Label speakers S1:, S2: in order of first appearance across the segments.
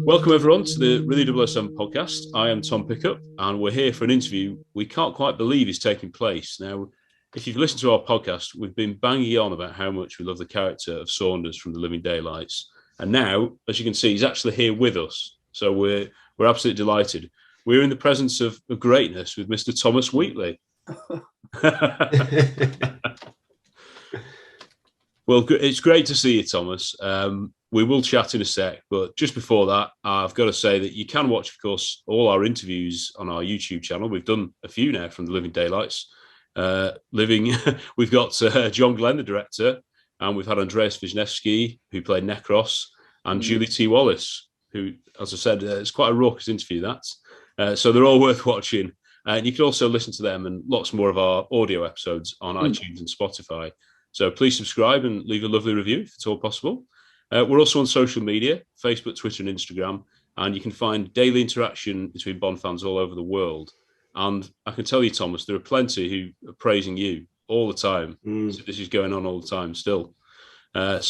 S1: Welcome everyone to the Really 007 podcast. I am Tom Pickup and we're here for an interview we can't quite believe is taking place. Now, if you've listened to our podcast, we've been banging on about how much we love the character of Saunders from The Living Daylights. And now, as you can see, he's actually here with us. So we're absolutely delighted. We're in the presence of greatness with Mr. Thomas Wheatley. Well, it's great to see you, Thomas. We will chat in a sec, but just before that, I've got to say that you can watch, of course, all our interviews on our YouTube channel. We've done a few now from The Living Daylights. We've got John Glenn, the director, and we've had Andreas Wisniewski, who played Necros, and Julie T. Wallace, who, as I said, it's quite a raucous interview, that. So they're all worth watching. And you can also listen to them and lots more of our audio episodes on iTunes and Spotify. So please subscribe and leave a lovely review if it's all possible. We're also on social media, Facebook, Twitter and Instagram, and you can find daily interaction between Bond fans all over the world. And I can tell you, Thomas, there are plenty who are praising you all the time. So this is going on all the time still.
S2: I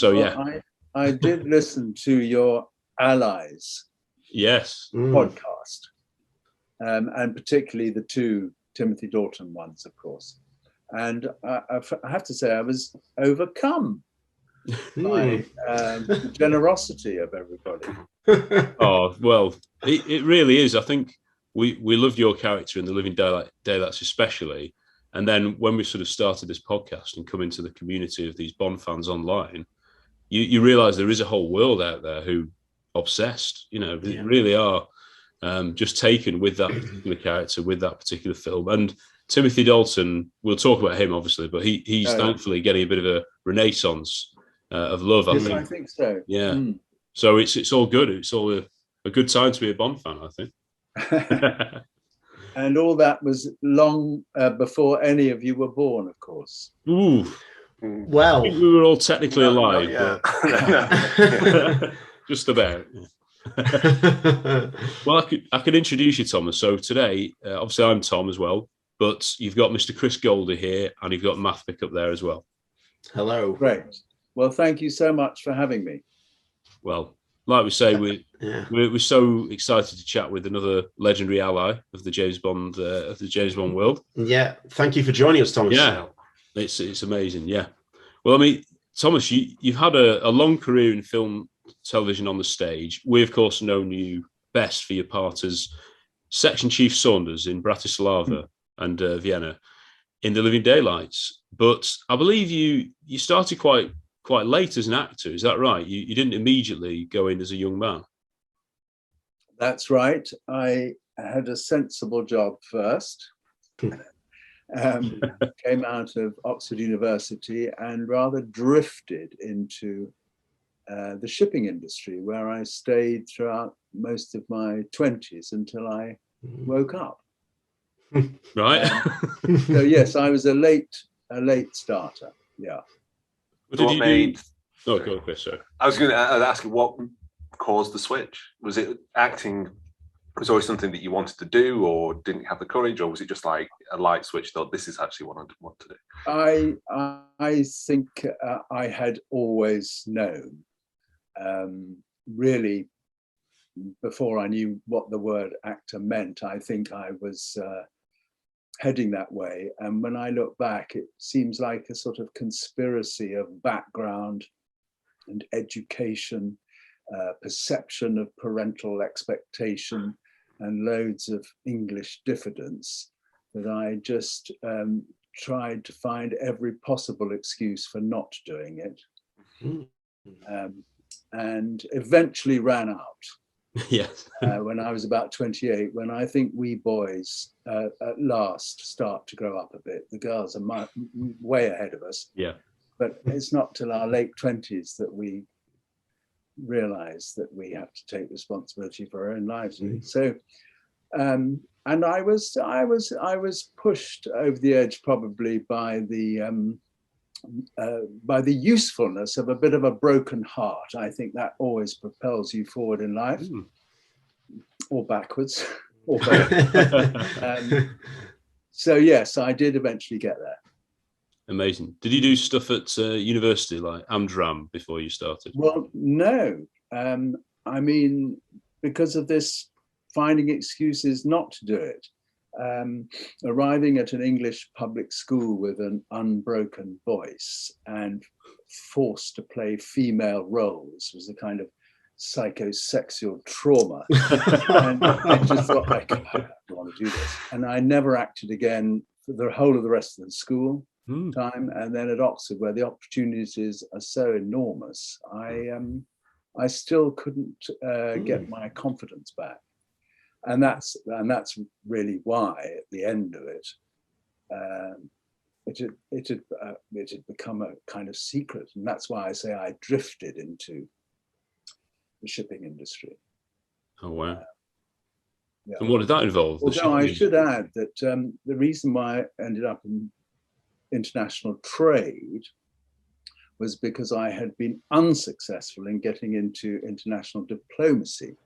S2: did listen to your Allies podcast, and particularly the two Timothy Dalton ones, of course. And I have to say, I was overcome by the generosity of everybody.
S1: Oh, well, it really is. I think we loved your character in The Living Daylights especially. And then when we sort of started this podcast and come into the community of these Bond fans online, you realise there is a whole world out there who obsessed, they really are just taken with that particular character, with that particular film. And Timothy Dalton, we'll talk about him obviously, but he's thankfully getting a bit of a renaissance of love.
S2: I think so.
S1: Yeah. So it's all good. It's all a good time to be a Bond fan, I think.
S2: And all that was long before any of you were born, of course.
S1: Ooh.
S3: Well,
S1: I think we were all technically alive, but just about. Well, I could introduce you, Thomas. So today, obviously, I'm Tom as well. But you've got Mr. Chris Goldie here, and you've got Math Pickup there as well.
S3: Hello.
S2: Great. Well, thank you so much for having me.
S1: Well, like we say, we're so excited to chat with another legendary ally of the James Bond world.
S3: Yeah, thank you for joining us, Thomas.
S1: Yeah, it's amazing. Yeah. Well, I mean, Thomas, you've had a long career in film, television, on the stage. We, of course, known you best for your part as Section Chief Saunders in Bratislava and Vienna in The Living Daylights. But I believe you started quite late as an actor. Is that right? You didn't immediately go in as a young man.
S2: That's right. I had a sensible job first. Came out of Oxford University and rather drifted into the shipping industry, where I stayed throughout most of my 20s until I woke up.
S1: Right.
S2: So yes, I was a late starter. Yeah.
S1: What did you do? Oh, go on, Chris. Sorry.
S4: I was going to ask you what caused the switch. Was it acting? Was always something that you wanted to do, or didn't have the courage, or was it just like a light switch? Thought this is actually what I want to do.
S2: I think I had always known, really, before I knew what the word actor meant. I think I was heading that way. And when I look back, it seems like a sort of conspiracy of background and education, perception of parental expectation, and loads of English diffidence, that I just tried to find every possible excuse for not doing it. And eventually ran out.
S1: Yes.
S2: When I was about 28, when I think we boys at last start to grow up a bit. The girls are way ahead of us.
S1: Yeah. But
S2: it's not till our late 20s that we realize that we have to take responsibility for our own lives. So, and I was pushed over the edge probably by the usefulness of a bit of a broken heart. I think that always propels you forward in life, or backwards, or both. So yes, I did eventually get there.
S1: Amazing. Did you do stuff at university like Amdram before you started?
S2: Well, no. I mean, because of this finding excuses not to do it. Arriving at an English public school with an unbroken voice and forced to play female roles was a kind of psychosexual trauma. And I just thought, I don't want to do this. And I never acted again for the whole of the rest of the school time. And then at Oxford, where the opportunities are so enormous, I still couldn't get my confidence back. And that's really why at the end of it, it had become a kind of secret. And that's why I say I drifted into the shipping industry.
S1: Oh, wow. Yeah. And what did that involve?
S2: Although I should add that the reason why I ended up in international trade was because I had been unsuccessful in getting into international diplomacy.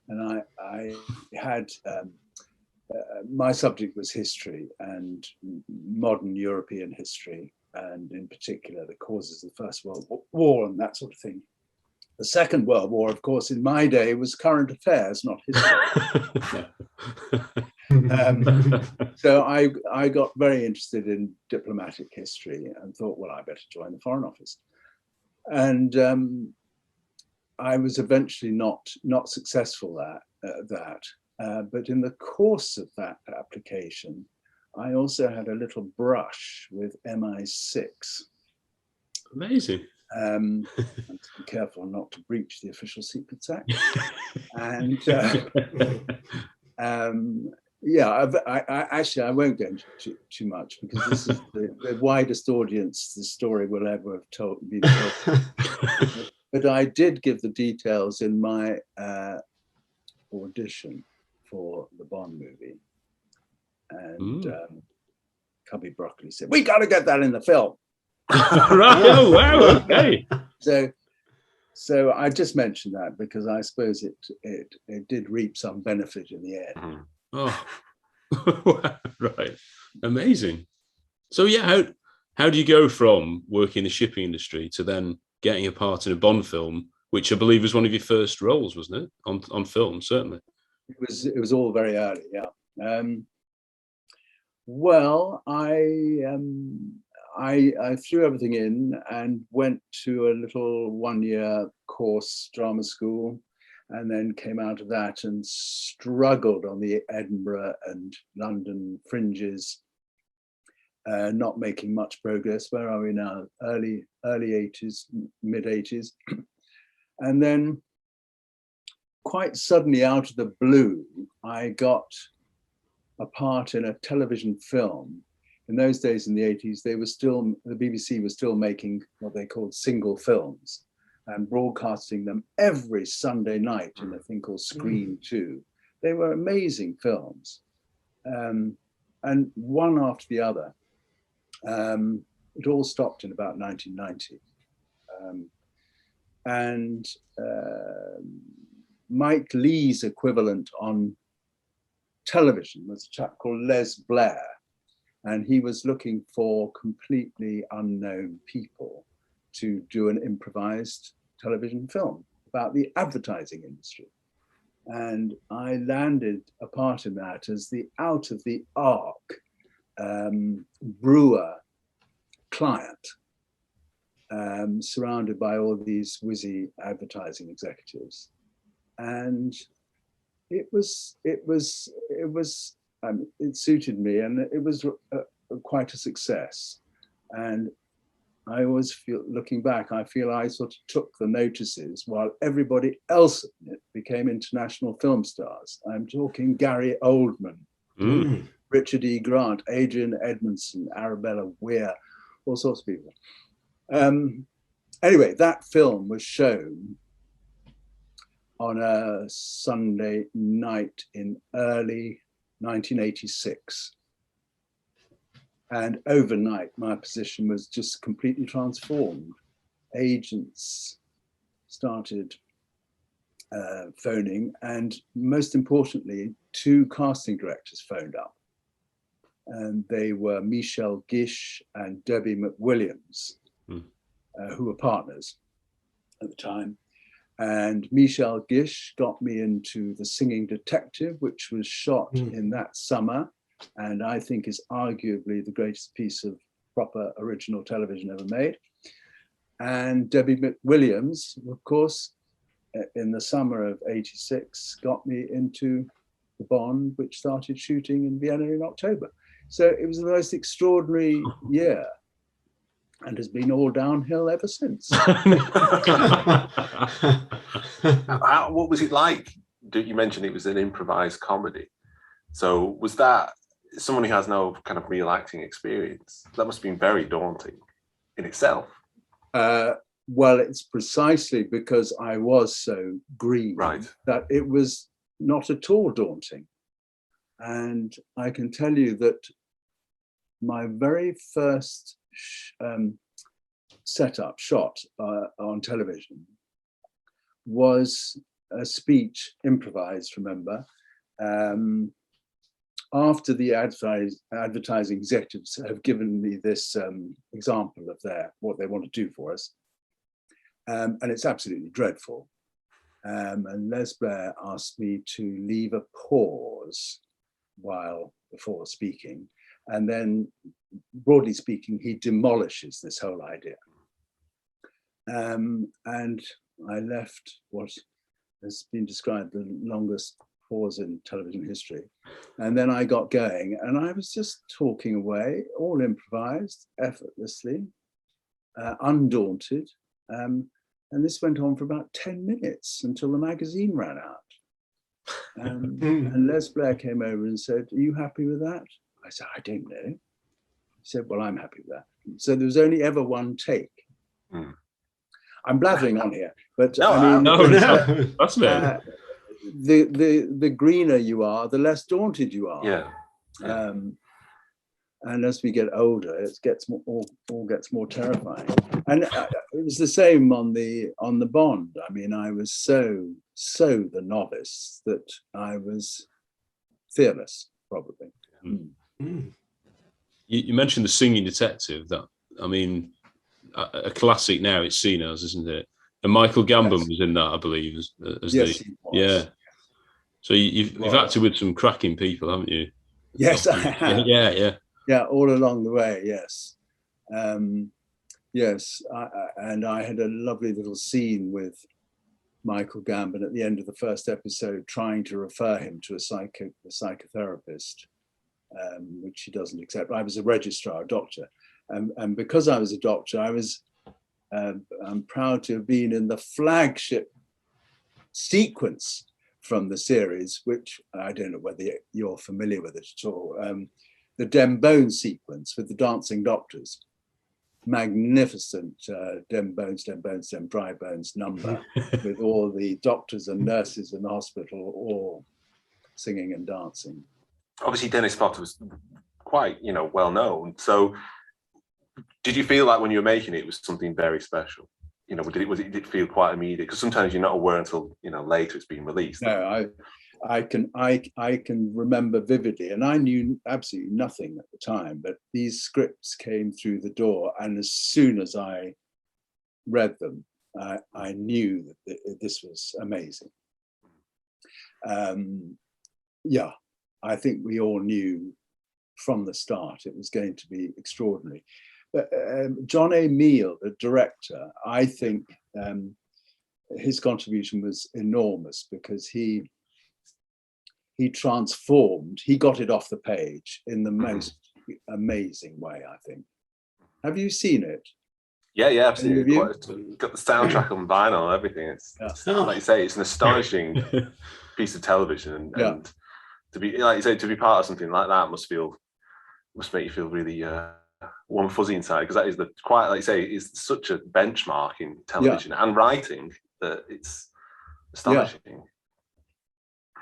S2: And I had, my subject was history and modern European history, and in particular the causes of the First World War and that sort of thing. The Second World War, of course, in my day was current affairs, not history. So I got very interested in diplomatic history and thought, well, I better join the Foreign Office. And I was eventually not successful at that. But in the course of that application, I also had a little brush with MI6.
S1: Amazing.
S2: And to be careful not to breach the Official Secrets Act. And yeah, I actually I won't go into too much because this is the widest audience the story will ever have been told. But I did give the details in my audition for the Bond movie, and Cubby Broccoli said, "We got to get that in the film."
S1: Right. Oh, wow. Okay.
S2: So I just mentioned that because I suppose it did reap some benefit in the end.
S1: Oh, right. Amazing. So yeah, how do you go from working in the shipping industry to then getting a part in a Bond film, which I believe was one of your first roles, wasn't it? On film, certainly.
S2: It was all very early, yeah. Well, I threw everything in and went to a little one-year course, drama school, and then came out of that and struggled on the Edinburgh and London fringes, not making much progress. Where are we now? Early 80s, mid 80s. And then quite suddenly out of the blue, I got a part in a television film. In those days, in the 80s, the BBC was still making what they called single films and broadcasting them every Sunday night in a thing called Screen 2. They were amazing films, and one after the other. It all stopped in about 1990. And Mike Lee's equivalent on television was a chap called Les Blair. And he was looking for completely unknown people to do an improvised television film about the advertising industry. And I landed a part in that as the out of the arc brewer client, surrounded by all these whizzy advertising executives. And it suited me, and it was quite a success. And I always feel, looking back, I feel I sort of took the notices while everybody else became international film stars. I'm talking Gary Oldman, Richard E. Grant, Adrian Edmondson, Arabella Weir, all sorts of people. Anyway, that film was shown on a Sunday night in early 1986. And overnight, my position was just completely transformed. Agents started phoning, and most importantly, 2 casting directors phoned up. And they were Michelle Gish and Debbie McWilliams, who were partners at the time. And Michel Gish got me into The Singing Detective, which was shot in that summer, and I think is arguably the greatest piece of proper original television ever made. And Debbie McWilliams, of course, in the summer of '86, got me into the Bond, which started shooting in Vienna in October. So it was the most extraordinary year, and has been all downhill ever since.
S4: What was it like? You mentioned it was an improvised comedy. So was that, someone who has no kind of real acting experience, that must have been very daunting in itself.
S2: Well, it's precisely because I was so green that it was not at all daunting. And I can tell you that my very first setup shot on television was a speech, improvised, remember, after the advertising executives have given me this example of what they want to do for us. And it's absolutely dreadful. And Les Blair asked me to leave a pause before speaking. And then, broadly speaking, he demolishes this whole idea. And I left what has been described the longest pause in television history. And then I got going, and I was just talking away, all improvised, effortlessly, undaunted. And this went on for about 10 minutes until the magazine ran out. And Les Blair came over and said, "Are you happy with that?" I said, "I don't know." He said, "Well, I'm happy with that." So there was only ever one take. I'm blathering on here, but
S1: that's
S2: the greener you are, the less daunted you are.
S4: Yeah.
S2: And as we get older, it gets all gets more terrifying. And it was the same on the Bond. I mean, I was so the novice that I was fearless, probably.
S1: You mentioned The Singing Detective. That, I mean, a classic now. It's seen as, isn't it? And Michael Gambon was in that, I believe.
S2: He was.
S1: So you've acted with some cracking people, haven't you?
S2: Yes, I have.
S1: Yeah,
S2: all along the way. Yes, yes. And I had a lovely little scene with Michael Gambon at the end of the first episode, trying to refer him to a psychotherapist, which he doesn't accept. I was a registrar, a doctor, and because I was a doctor, I'm proud to have been in the flagship sequence from the series, which I don't know whether you're familiar with it at all. The Dem Bones sequence with the dancing doctors. Magnificent Dem Bones, Dry Bones number with all the doctors and nurses in the hospital all singing and dancing.
S4: Obviously, Dennis Potter was quite, well known. So did you feel like when you were making it, it was something very special? Did it feel quite immediate? Because sometimes you're not aware until later it's being released.
S2: No, I can remember vividly, and I knew absolutely nothing at the time, but these scripts came through the door, and as soon as I read them, I knew that this was amazing. I think we all knew from the start it was going to be extraordinary. But John A. Meal, the director, I think his contribution was enormous, because he transformed, he got it off the page in the most amazing way, I think. Have you seen it?
S4: Yeah, absolutely. Got the soundtrack on vinyl and everything. It's like you say, it's an astonishing piece of television, and to be, like you say, to be part of something like that must make you feel really warm and fuzzy inside, because that is quite, like you say, is such a benchmark in television and writing that it's astonishing.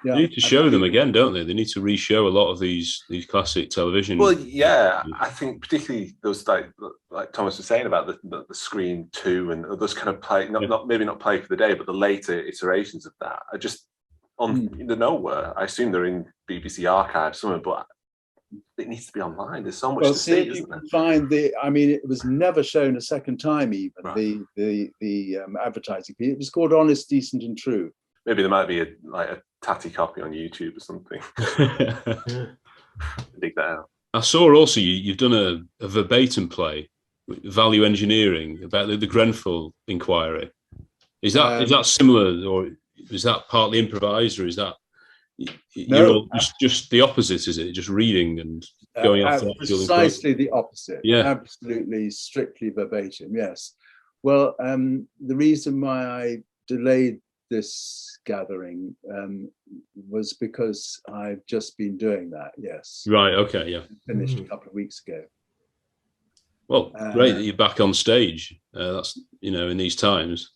S1: They need to show them again, don't they? They need to re-show a lot of these classic television.
S4: Well, yeah, I think particularly those like Thomas was saying about the Scream 2 and those kind of play, maybe not play for the day, but the later iterations of that are just on the nowhere. I assume they're in BBC archives somewhere, but it needs to be online. There's so much
S2: Well,
S4: to
S2: see
S4: see,
S2: if you
S4: isn't there?
S2: can find I mean, it was never shown a second time, even
S4: Right.
S2: the advertising piece. It was called Honest, Decent and True.
S4: Maybe there might be a tatty copy on YouTube or something. Dig that out.
S1: I saw also you've done a verbatim play, Value Engineering, about the Grenfell inquiry. Is that similar, or is that partly improvised, or is that you're all just the opposite? Is it just reading and going after
S2: precisely the opposite?
S1: Yeah,
S2: absolutely, strictly verbatim. Yes. Well, the reason why I delayed this gathering was because I've just been doing that. Yes.
S1: Right. Okay. Yeah.
S2: Finished a couple of weeks ago.
S1: Well, great that you're back on stage. That's, in these times.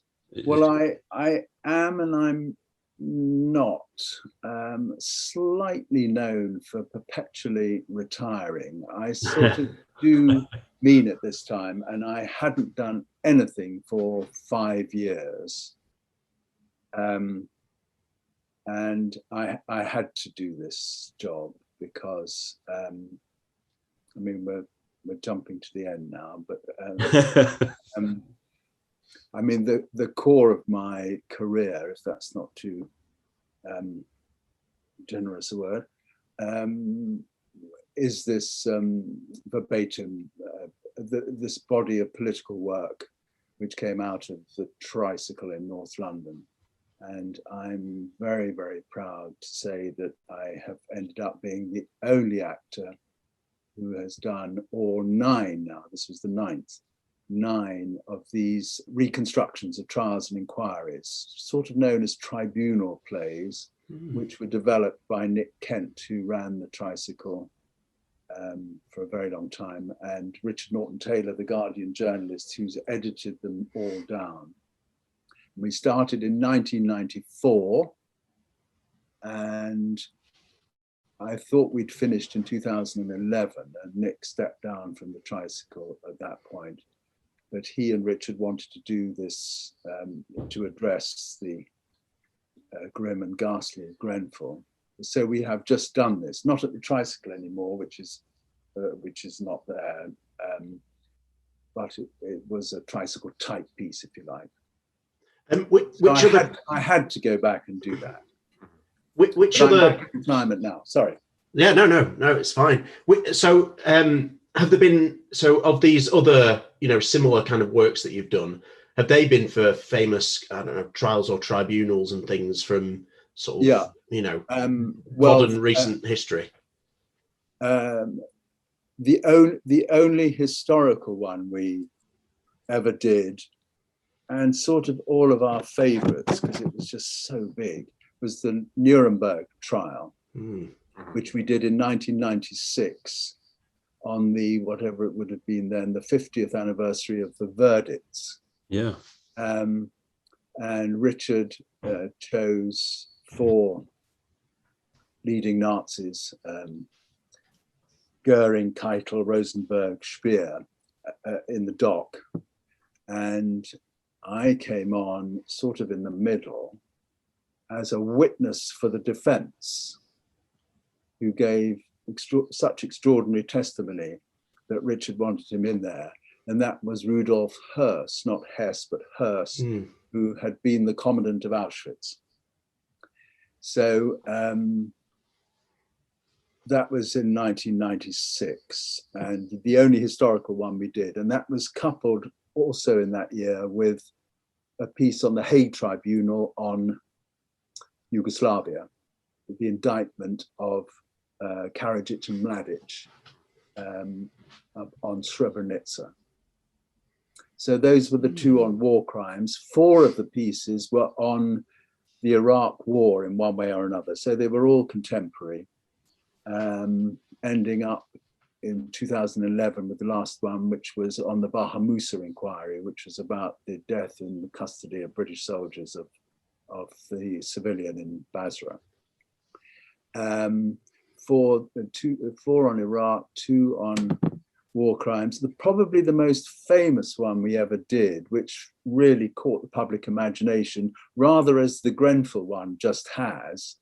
S2: Well, I am, and I'm not, slightly known for perpetually retiring. I sort of do mean it this time, and I hadn't done anything for 5 years. And I had to do this job because, I mean, we're jumping to the end now, but I mean, the core of my career, if that's not too generous a word, is this verbatim, this body of political work which came out of the tricycle in North London. And I'm very, very proud to say that I have ended up being the only actor who has done all 9 now, this was the 9th, 9 of these reconstructions of trials and inquiries, sort of known as tribunal plays, which were developed by Nick Kent, who ran the tricycle for a very long time, and Richard Norton Taylor, the Guardian journalist, who's edited them all down. We started in 1994, and I thought we'd finished in 2011, and Nick stepped down from the tricycle at that point. But he and Richard wanted to do this to address the grim and ghastly of Grenfell. So we have just done this, not at the tricycle anymore, which is not there, but it was a tricycle type piece, if you like. I had to go back and do that.
S3: Which other
S2: retirement now? Sorry.
S3: Yeah, no, it's fine. So, have there been of these other, similar kind of works that you've done? Have they been for famous, I don't know, trials or tribunals and things from sort of, modern recent history?
S2: The only historical one we ever did, and sort of all of our favorites, because it was just so big, was the Nuremberg trial, which we did in 1996 on the, whatever it would have been then, the 50th anniversary of the verdicts.
S1: Yeah.
S2: And Richard chose 4 leading Nazis, Goering, Keitel, Rosenberg, Speer, in the dock. And I came on sort of in the middle as a witness for the defense, who gave such extraordinary testimony that Richard wanted him in there. And that was Rudolf Höss, not Hess, but Höss, who had been the commandant of Auschwitz. So that was in 1996, and the only historical one we did. And that was coupled also in that year with a piece on the Hague Tribunal on Yugoslavia, the indictment of Karadzic and Mladic on Srebrenica. So those were the 2 on war crimes. 4 of the pieces were on the Iraq War in one way or another. So they were all contemporary, ending up in 2011 with the last one, which was on the Baha Musa inquiry, which was about the death in the custody of British soldiers of the civilian in Basra. 4 on Iraq, 2 on war crimes. Probably the most famous one we ever did, which really caught the public imagination, rather as the Grenfell one just has,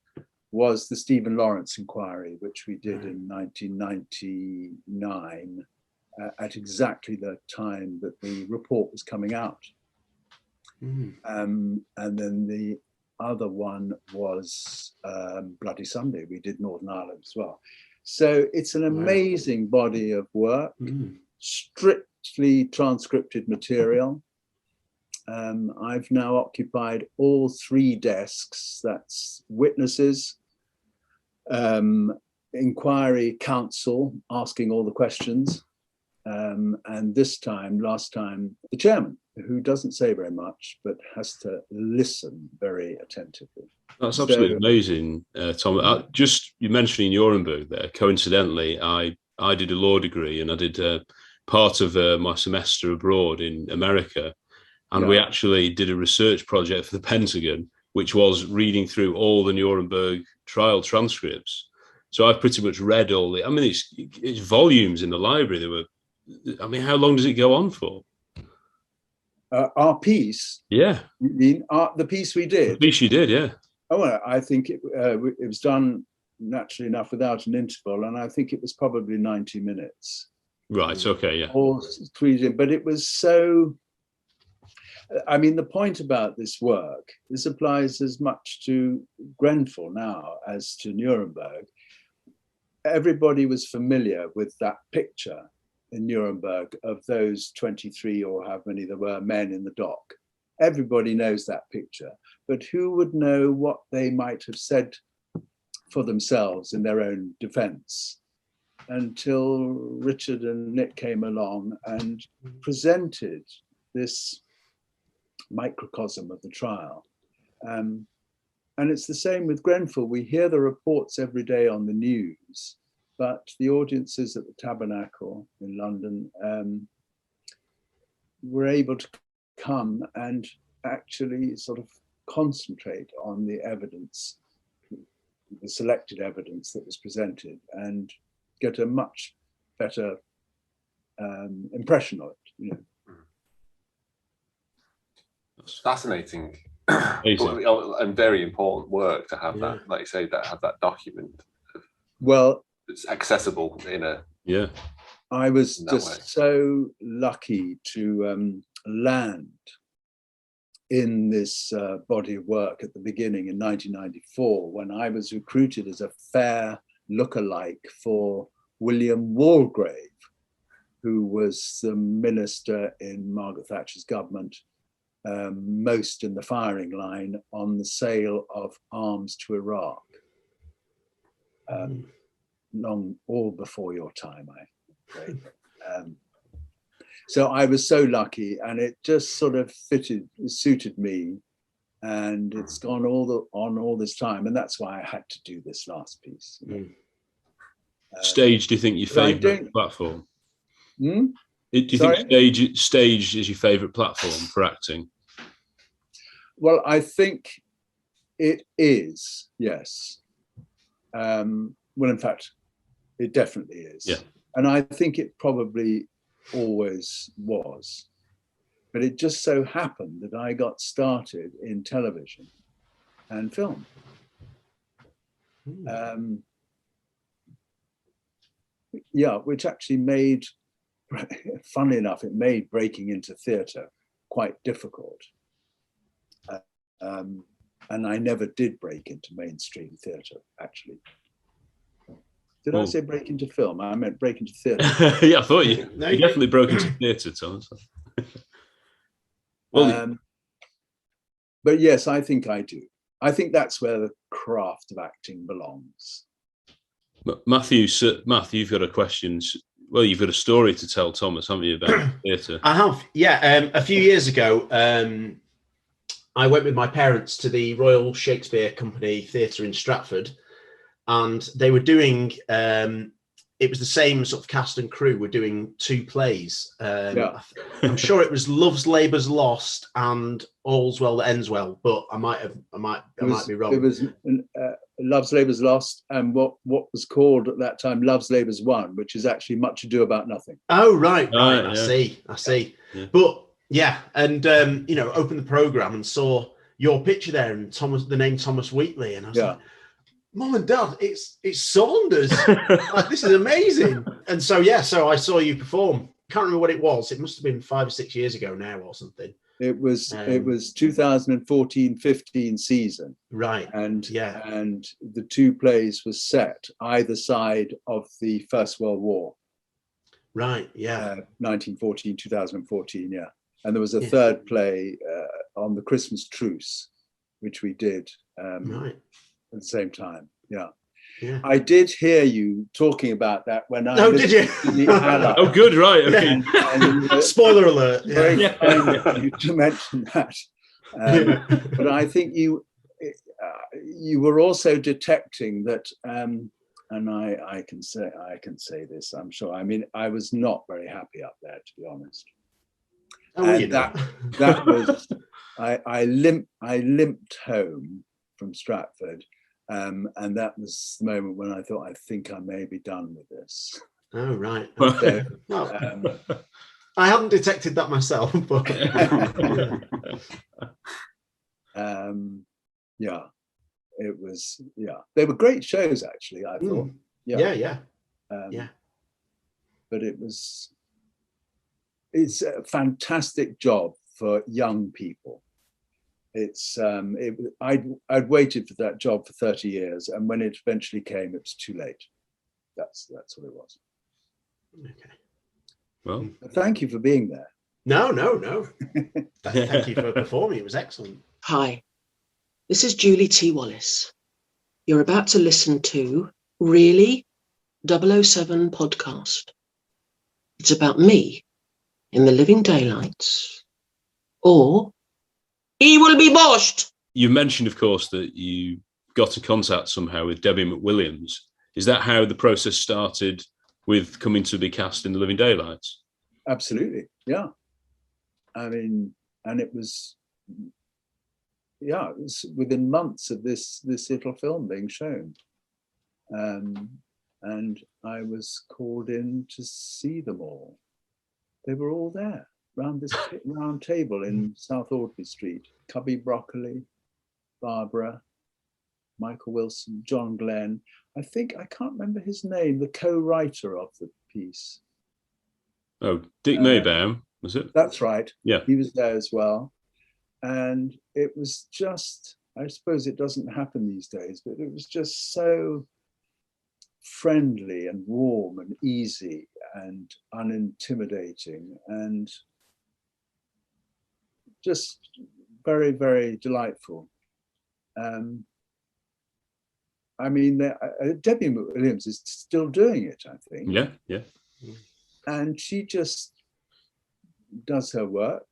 S2: was the Stephen Lawrence inquiry, which we did in 1999 at exactly the time that the report was coming out. And then the other one was Bloody Sunday. We did Northern Ireland as well. So it's an amazing body of work, strictly transcripted material. I've now occupied all 3 desks. That's witnesses, inquiry counsel, asking all the questions, and last time, the chairman, who doesn't say very much, but has to listen very attentively.
S1: That's absolutely amazing, Tom. You mentioning Nuremberg there, coincidentally, I did a law degree, and I did part of my semester abroad in America. And we actually did a research project for the Pentagon, which was reading through all the Nuremberg trial transcripts. So I've pretty much read all the, I mean, it's volumes in the library. How long does it go on for?
S2: Our piece?
S1: Yeah.
S2: You mean the piece we did?
S1: The piece you did, yeah.
S2: Oh, well, I think it was done naturally enough without an interval, and I think it was probably 90 minutes.
S1: Right, okay, yeah.
S2: All tweeted, but it was so... I mean, the point about this work, this applies as much to Grenfell now as to Nuremberg. Everybody was familiar with that picture in Nuremberg of those 23 or how many there were men in the dock. Everybody knows that picture, but who would know what they might have said for themselves in their own defense until Richard and Nick came along and presented this microcosm of the trial. And it's the same with Grenfell. We hear the reports every day on the news, but the audiences at the Tabernacle in London were able to come and actually sort of concentrate on the evidence, the selected evidence that was presented, and get a much better impression of it, you know.
S4: Fascinating and very important work to have that, like you say, that have that document.
S2: Well,
S4: it's accessible in a
S2: I was just so lucky to land in this body of work at the beginning in 1994 when I was recruited as a fair lookalike for William Walgrave, who was the minister in Margaret Thatcher's government, most in the firing line on the sale of arms to Iraq. Long, all before your time, I'm afraid. So I was so lucky, and it just sort of suited me, and it's gone on all this time, and that's why I had to do this last piece.
S1: Stage, do you think your favourite platform? Do you think stage is your favourite platform for acting?
S2: Well, I think it is, yes. Well, in fact, it definitely is.
S1: Yeah.
S2: And I think it probably always was. But it just so happened that I got started in television and film. Which actually made, funnily enough, it made breaking into theatre quite difficult. And I never did break into mainstream theatre, actually. Did I say break into film? I meant break into theatre.
S1: Yeah, I thought you definitely broke into theatre, Thomas.
S2: But yes, I think I do. I think that's where the craft of acting belongs.
S1: Matthew, you've got a question. Well, you've got a story to tell Thomas, haven't you, about theatre?
S3: I have, yeah. A few years ago, I went with my parents to the Royal Shakespeare Company Theatre in Stratford, and they were doing, it was the same sort of cast and crew were doing 2 plays. I'm sure it was Love's Labour's Lost and All's Well That Ends Well, but I might be wrong.
S2: It was Love's Labour's Lost and what was called at that time Love's Labour's Won, which is actually Much Ado About Nothing.
S3: Oh, right. I see. Yeah. But yeah, and opened the programme and saw your picture there and the name Thomas Wheatley, and I was like, Mum and Dad, it's Saunders. Like, this is amazing. And so I saw you perform. Can't remember what it was. It must have been 5 or 6 years ago now or something.
S2: It was 2014-15 season.
S3: Right.
S2: And the two plays were set either side of the First World War.
S3: Right. Yeah.
S2: 1914, 2014. Yeah. And there was a third play on the Christmas truce, which we did
S3: right
S2: at the same time. Yeah.
S3: Yeah.
S2: I did hear you talking about that when I.
S3: Oh, did you?
S1: Oh, good. Right. Okay.
S2: And,
S3: spoiler alert.
S2: Very kind of you to mention that. But I think you were also detecting that, and I can say this, I'm sure. I mean, I was not very happy up there, to be honest.
S3: Oh,
S2: and that was I limped home from Stratford. And that was the moment when I thought, I think I may be done with this.
S3: Oh, right.
S2: So,
S3: I haven't detected that myself, but
S2: it was, they were great shows, actually, I thought.
S3: Yeah.
S2: But it's a fantastic job for young people. I'd waited for that job for 30 years, and when it eventually came, it was too late. That's what it was.
S3: Okay.
S1: Well,
S2: thank you for being there.
S3: No. Thank you for performing. It was excellent.
S5: Hi, this is Julie T. Wallace. You're about to listen to Really 007 podcast. It's about me in the living daylights, or he will be boshed.
S1: You mentioned, of course, that you got in contact somehow with Debbie McWilliams. Is that how the process started with coming to be cast in The Living Daylights?
S2: Absolutely, yeah. I mean, and it was within months of this little film being shown. And I was called in to see them all. They were all there. Around this round table in South Audley Street. Cubby Broccoli, Barbara, Michael Wilson, John Glenn. I can't remember his name, the co-writer of the piece.
S1: Oh, Dick Maybaum, was it?
S2: That's right.
S1: Yeah.
S2: He was there as well. And it was just, I suppose it doesn't happen these days, but it was just so friendly and warm and easy and unintimidating and just very, very delightful. I mean, Debbie McWilliams is still doing it, I think.
S1: Yeah.
S2: And she just does her work,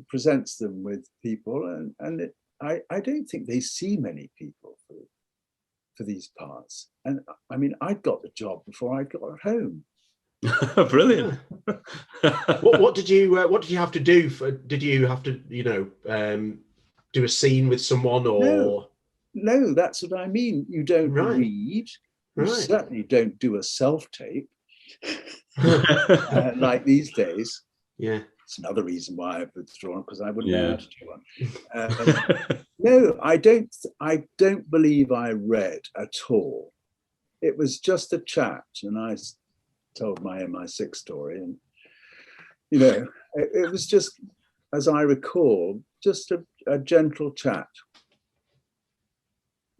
S2: presents them with people, and I don't think they see many people for these parts. And I mean, I got the job before I got home.
S1: Brilliant.
S3: What did you have to do? Did you have to do a scene with someone, or
S2: no? That's what I mean. You don't read. You certainly don't do a self-tape like these days.
S3: Yeah,
S2: it's another reason why I've withdrawn, because I wouldn't know how to do one. No, I don't believe I read at all. It was just a chat, and I told my MI6 story, and it was just, as I recall, just a gentle chat.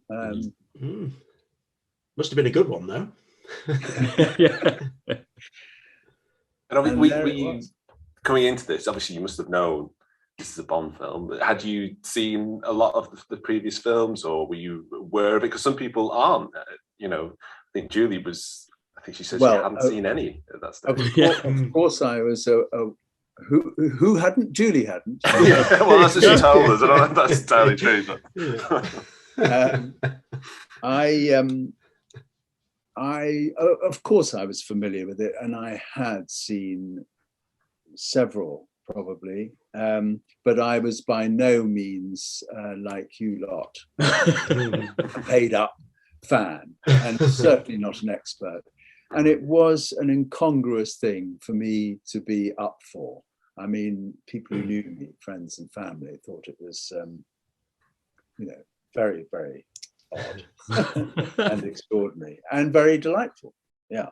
S3: Must have been a good one, though.
S1: Yeah.
S4: And obviously, coming into this, obviously you must have known this is a Bond film. Had you seen a lot of the previous films, or were you aware of it? Because some people aren't. I think Julie was. I think she said she hadn't seen any at that stage.
S2: Of course, I was who hadn't? Julie hadn't.
S4: Yeah, well, that's what she told us. I don't know if that's entirely true. But.
S2: I of course I was familiar with it, and I had seen several probably, but I was by no means like you lot, a paid up fan, and certainly not an expert. And it was an incongruous thing for me to be up for. I mean, people who knew me, friends and family, thought it was, very, very odd and extraordinary and very delightful. Yeah.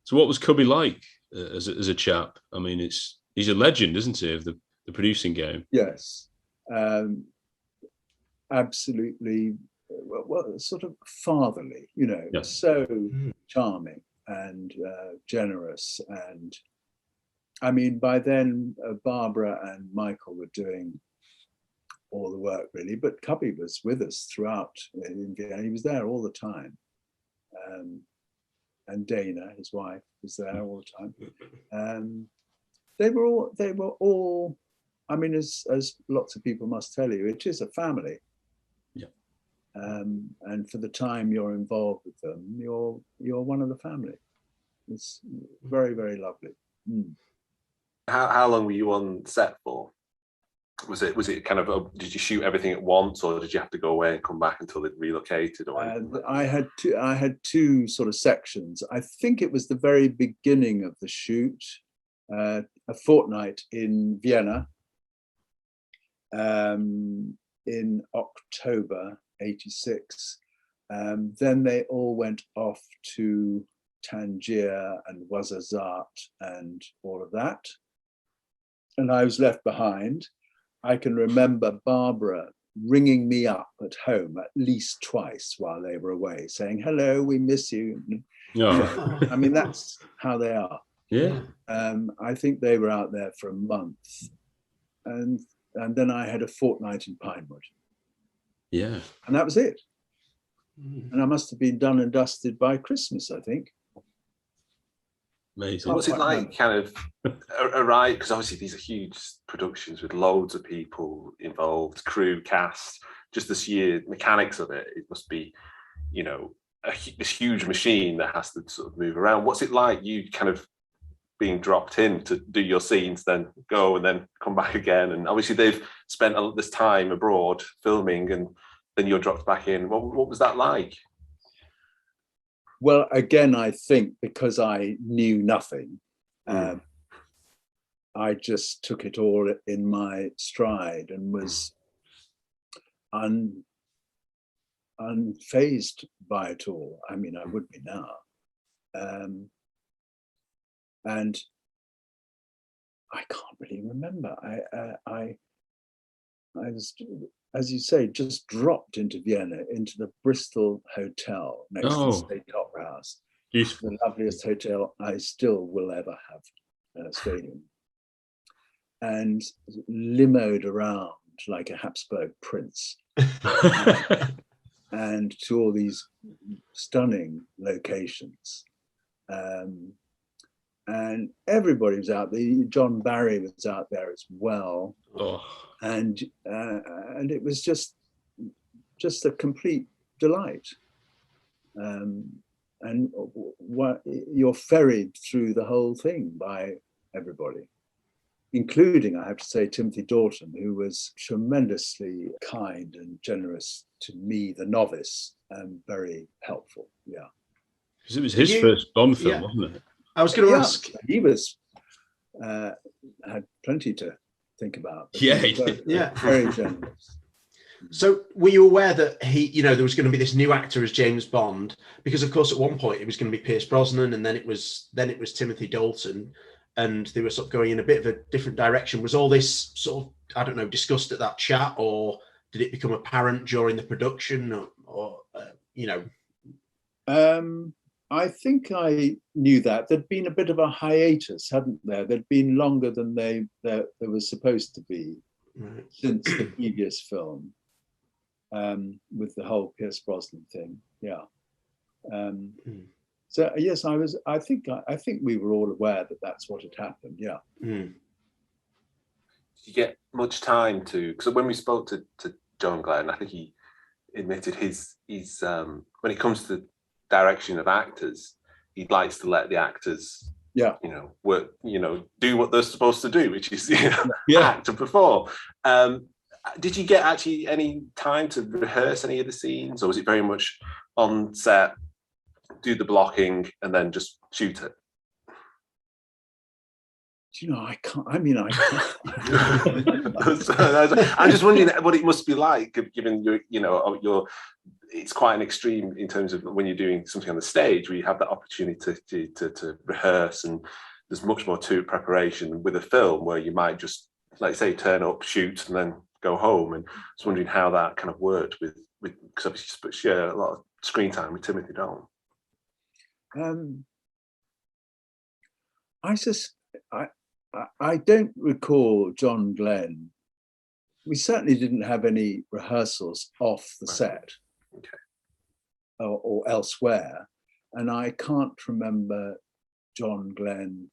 S1: So what was Cubby like as a chap? I mean, he's a legend, isn't he, of the producing game?
S2: Yes. Absolutely. Well, sort of fatherly,
S1: Yeah.
S2: so charming and generous. And I mean, by then, Barbara and Michael were doing all the work, really, but Cubby was with us throughout in Vienna. He was there all the time. And Dana, his wife, was there all the time. They were all, I mean, as lots of people must tell you, it is a family.
S1: Yeah.
S2: And for the time you're involved with them, you're one of the family. It's very, very lovely.
S4: How long were you on set for? Was it kind of did you shoot everything at once, or did you have to go away and come back until it relocated? Or
S2: I had two sort of sections. I think it was the very beginning of the shoot, a fortnight in Vienna, in October '86. Then they all went off to Tangier and Ouarzazate and all of that, and I was left behind. I can remember Barbara ringing me up at home at least twice while they were away, saying, "Hello, we miss you."
S1: Oh.
S2: I mean, that's how they are.
S1: Yeah.
S2: I think they were out there for a month, and then I had a fortnight in Pinewood.
S1: Yeah.
S2: And that was it. And I must have been done and dusted by Christmas, I think.
S1: Amazing.
S4: What's it like, kind of, right? Because obviously these are huge productions with loads of people involved, crew, cast, just the sheer mechanics of it. It must be, this huge machine that has to sort of move around. What's it like, you kind of being dropped in to do your scenes, then go and then come back again? And obviously they've spent this time abroad filming, and then you're dropped back in. What was that like?
S2: Well, again, I think because I knew nothing, I just took it all in my stride and was unfazed by it all. I mean, I would be now. And I can't really remember. I was, as you say, just dropped into Vienna, into the Bristol Hotel next to the State Opera House.
S1: Beautiful.
S2: The loveliest hotel I still will ever have stayed in. And limoed around like a Habsburg prince. And to all these stunning locations. And everybody was out there. John Barry was out there as well. And it was just a complete delight. And you're ferried through the whole thing by everybody, including, I have to say, Timothy Dalton, who was tremendously kind and generous to me, the novice, and very helpful. Yeah.
S1: Because it was his first Bond film, wasn't it?
S3: I was going to ask.
S2: He was had plenty to think about. Very generous.
S3: So were you aware that there was going to be this new actor as James Bond? Because of course at one point it was going to be Pierce Brosnan, and then it was Timothy Dalton, and they were sort of going in a bit of a different direction. Was all this sort of, I don't know, discussed at that chat, or did it become apparent during the production, or
S2: I think I knew that. There'd been a bit of a hiatus, hadn't there? There'd been longer than there was supposed to be since the previous film, with the whole Pierce Brosnan thing. Yeah. So yes, I think we were all aware that that's what had happened. Yeah.
S4: Did you get much time to? Because when we spoke to John Glenn, I think he admitted he's when it comes to direction of actors, he likes to let the actors work, do what they're supposed to do, which is act and perform. Did you get actually any time to rehearse any of the scenes, or was it very much on set, do the blocking and then just shoot it?
S2: I can't. I mean, I can't.
S4: I'm just wondering what it must be like, given your. It's quite an extreme in terms of when you're doing something on the stage, where you have that opportunity to rehearse, and there's much more to preparation with a film where you might just, like say, turn up, shoot, and then go home. And I was wondering how that kind of worked with because obviously you share a lot of screen time with Timothy Dalton.
S2: I don't recall John Glenn. We certainly didn't have any rehearsals off the set,
S4: okay,
S2: or elsewhere, and I can't remember John Glenn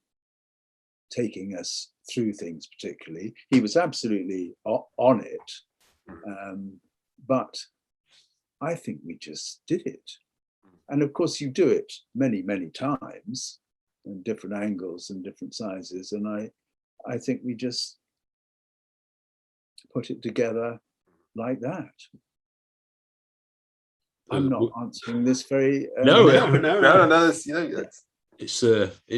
S2: taking us through things particularly. He was absolutely on it, but I think we just did it. And of course, you do it many, many times in different angles and different sizes. And I think we just put it together like that. I'm not answering this very.
S1: No. It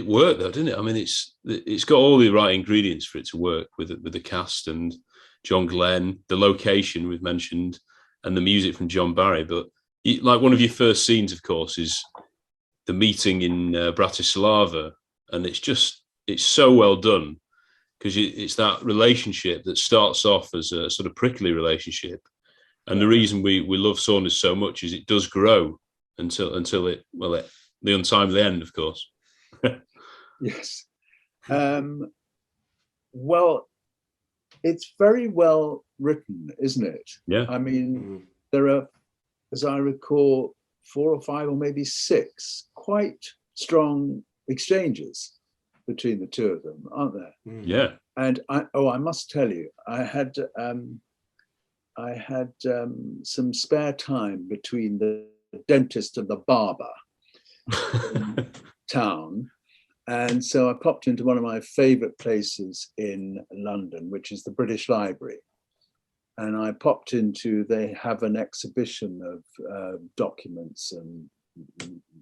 S1: worked though, didn't it? I mean, it's got all the right ingredients for it to work with the cast and John Glenn, the location we've mentioned, and the music from John Barry. But like one of your first scenes, of course, is the meeting in Bratislava, and it's so well done because it's that relationship that starts off as a sort of prickly relationship, and the reason we love Saunders so much is it does grow until it the untimely end, of course.
S2: Yes. Well, it's very well written, isn't it?
S1: Yeah.
S2: I mean, there are, as I recall, 4 or 5 or maybe 6 quite strong exchanges between the two of them, aren't there?
S1: Yeah.
S2: And I must tell you, I had some spare time between the dentist and the barber in town, and so I popped into one of my favorite places in London, which is the British Library. And I popped into, they have an exhibition of documents and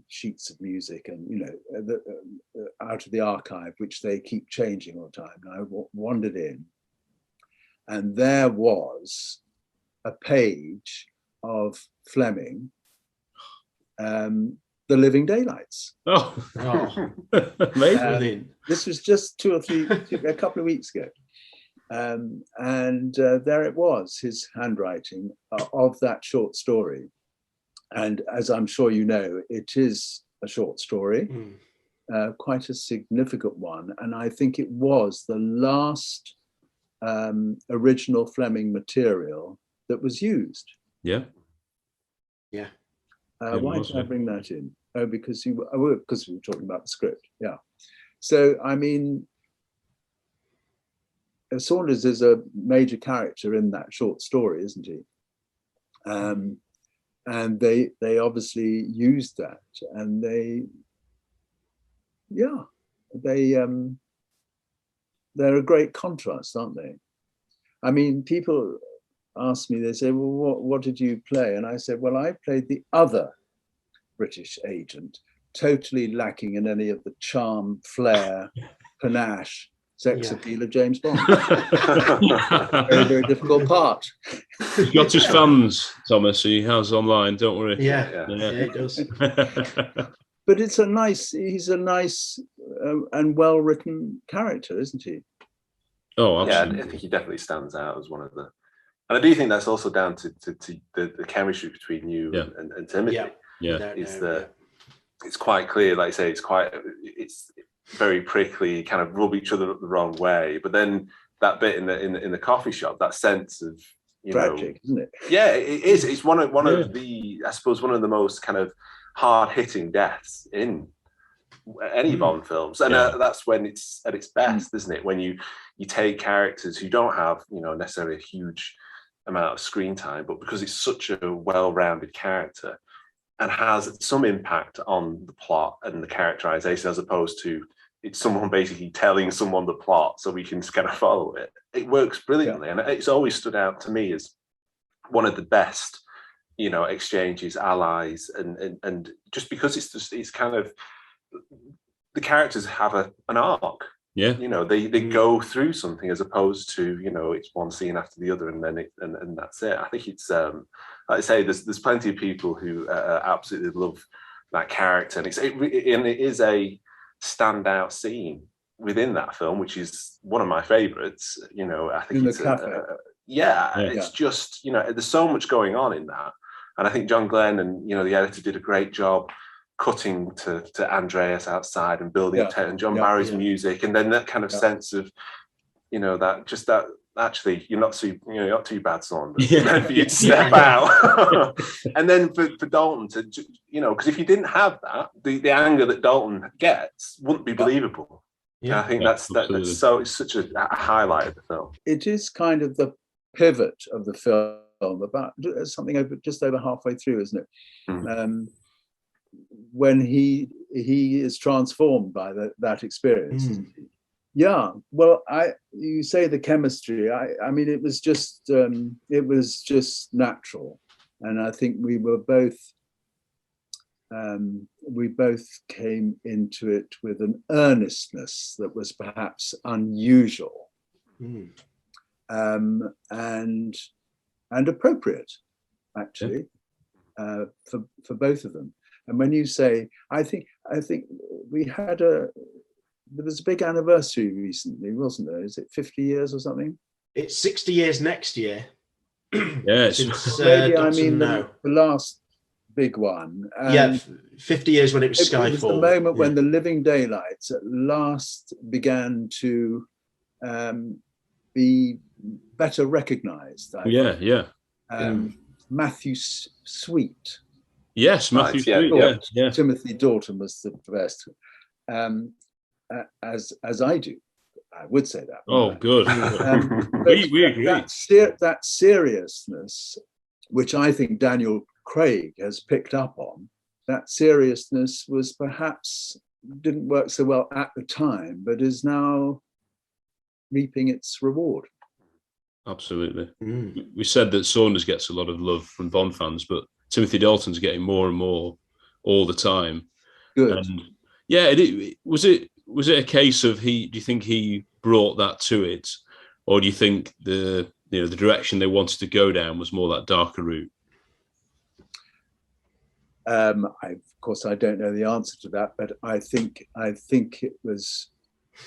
S2: sheets of music and, out of the archive, which they keep changing all the time. And I wandered in, and there was a page of Fleming, The Living Daylights.
S1: Oh. Amazing.
S2: This was just a couple of weeks ago. And there it was, his handwriting of that short story. And as I'm sure you know, it is a short story, quite a significant one. And I think it was the last original Fleming material that was used.
S1: Yeah.
S2: Yeah. Why did I bring that in? Oh, because we were talking about the script. Yeah. So, I mean, Saunders is a major character in that short story, isn't he? And they obviously used that, and they're a great contrast, aren't they? I mean, people ask me, they say, well, what did you play? And I said, well, I played the other British agent, totally lacking in any of the charm, flair, panache, sex appeal of James Bond. Very, very difficult part.
S1: He's got his fans, Thomas. He has online. Don't worry.
S3: Yeah, he does.
S2: But he's a nice and well-written character, isn't he?
S1: Oh, absolutely.
S4: Yeah, I think he definitely stands out as one of the. And I do think that's also down to the chemistry between you and Timothy. It's quite clear, like I say, it's very prickly, kind of rub each other up the wrong way. But then that bit in the coffee shop, that sense of
S2: tragic, isn't it?
S4: Yeah, it is. It's one of the, I suppose, one of the most kind of hard hitting deaths in any Bond films, and that's when it's at its best, isn't it? When you take characters who don't have necessarily a huge amount of screen time, but because it's such a well-rounded character and has some impact on the plot and the characterization, as opposed to it's someone basically telling someone the plot so we can just kind of follow it. It works brilliantly, and it's always stood out to me as one of the best, exchanges, allies, and just because it's kind of the characters have an arc.
S1: Yeah.
S4: You know, they go through something as opposed to, you know, it's one scene after the other and then and that's it. I think it's like I say, there's plenty of people who absolutely love that character, and it is a standout scene within that film, which is one of my favorites. You know, I think it's it's just, you know, there's so much going on in that, and I think John Glenn and, you know, the editor did a great job cutting to Andreas outside and building up and John Barry's music, and then that kind of sense of, you know, that actually you're not too bad, Saunders. Yeah. For you to step out, and then for Dalton to, you know, because if you didn't have that, the anger that Dalton gets wouldn't be believable. Yeah, I think that's so, it's such a highlight of the film.
S2: It is kind of the pivot of the film, about something just over halfway through, isn't it? When he is transformed by that experience. Yeah, well, you say the chemistry. I mean, it was just natural, and I think we both came into it with an earnestness that was perhaps unusual, and appropriate, actually, for both of them. And when you say, I think we had there was a big anniversary recently, wasn't there? Is it 50 years or something?
S3: It's 60 years next year.
S1: Yes.
S3: Since,
S2: maybe I mean the last big one.
S3: 50 years when it was Skyfall.
S2: It was the moment when the Living Daylights at last began to be better recognised. Matthew Sweet.
S1: Yes, Matthew Sweet. Yeah.
S2: Timothy Dalton was the best. As I do, I would say that.
S1: Oh, good. We agree.
S2: That seriousness, which I think Daniel Craig has picked up on, that seriousness was perhaps didn't work so well at the time, but is now reaping its reward.
S1: Absolutely. We said that Saunders gets a lot of love from Bond fans, but Timothy Dalton's getting more and more all the time.
S2: Good.
S1: And was it a case of do you think he brought that to it, or do you think the direction they wanted to go down was more that darker route?
S2: Of course, I don't know the answer to that, but I think it was.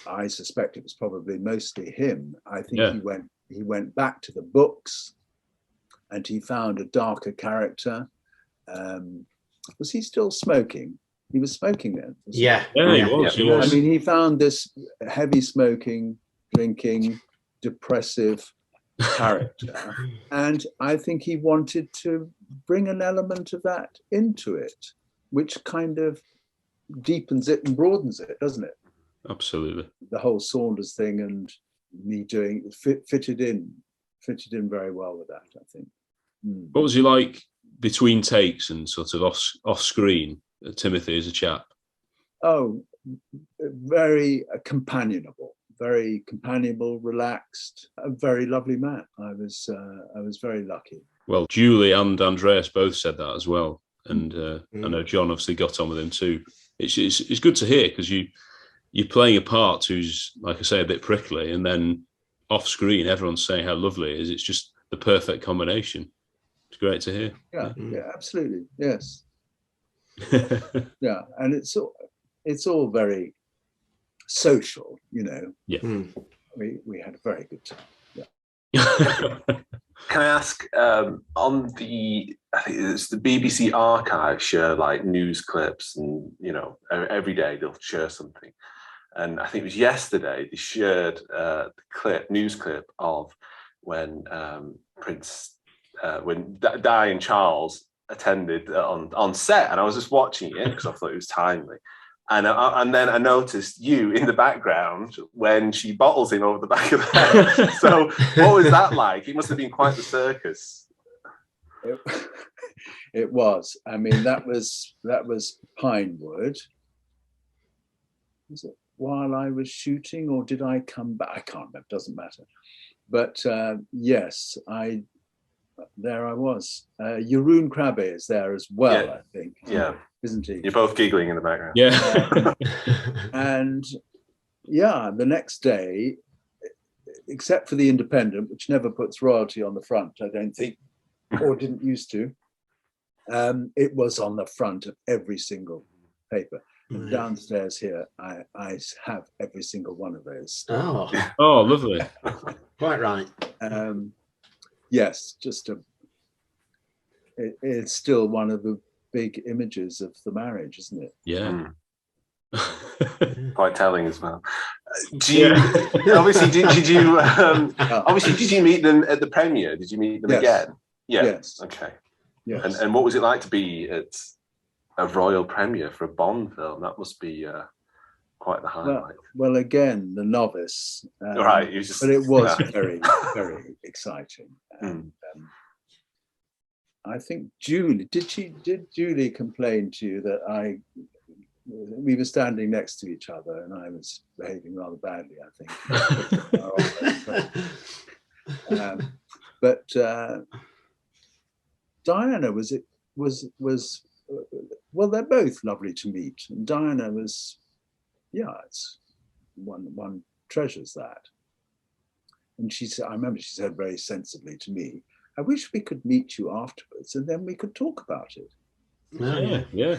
S2: I suspect it was probably mostly him. I think he went back to the books, and he found a darker character. Was he still smoking? He was smoking then.
S1: He was.
S2: I mean, he found this heavy smoking, drinking, depressive character, and I think he wanted to bring an element of that into it, which kind of deepens it and broadens it, doesn't it?
S1: Absolutely.
S2: The whole Saunders thing and me doing fitted in very well with that, I think.
S1: What was he like between takes and sort of off screen? Timothy as a chap?
S2: Oh, very companionable, relaxed, a very lovely man. I was very lucky.
S1: Well, Julie and Andreas both said that as well, and I know John obviously got on with him too. It's good to hear, because you're playing a part who's, like I say, a bit prickly, and then off screen everyone's saying how lovely it is. It's just the perfect combination. It's great to hear.
S2: Yeah, absolutely, yes. Yeah, and it's all very social, you know.
S1: Yeah.
S2: We had a very good time.
S4: Yeah. Can I ask, on the, I think it's the BBC archive share like news clips, and you know, every day they'll share something. And I think it was yesterday they shared the news clip of when when Di and Charles attended on set, and I was just watching it because I thought it was timely. And then I noticed you in the background when she bottles him over the back of the head. So what was that like? It must have been quite the circus.
S2: It was. I mean, that was Pinewood. Was it while I was shooting, or did I come back? I can't remember. Doesn't matter. But yes, there I was. Jeroen Krabbe is there as well, I think.
S4: Yeah.
S2: Isn't he?
S4: You're both giggling in the background.
S1: Yeah.
S2: And yeah, the next day, except for the Independent, which never puts royalty on the front, I don't think, or didn't used to, it was on the front of every single paper. And downstairs here, I have every single one of those.
S3: Oh,
S1: lovely.
S3: Quite right.
S2: Yes, it's still one of the big images of the marriage, isn't it?
S1: Yeah.
S4: Quite telling as well. Do you obviously did you obviously did you meet them at the premiere? Did you meet them again? Yeah. Yes. Okay.
S2: Yes.
S4: And what was it like to be at a royal premiere for a Bond film? That must be quite the highlight.
S2: Well, again, the novice.
S4: Right.
S2: But it was very, very exciting. And, I think Julie, did Julie complain to you that we were standing next to each other and I was behaving rather badly, I think. But Diana was well, they're both lovely to meet. And Diana was, it's one treasures that. And she said, I remember she said very sensibly to me, I wish we could meet you afterwards and then we could talk about it.
S1: Yeah.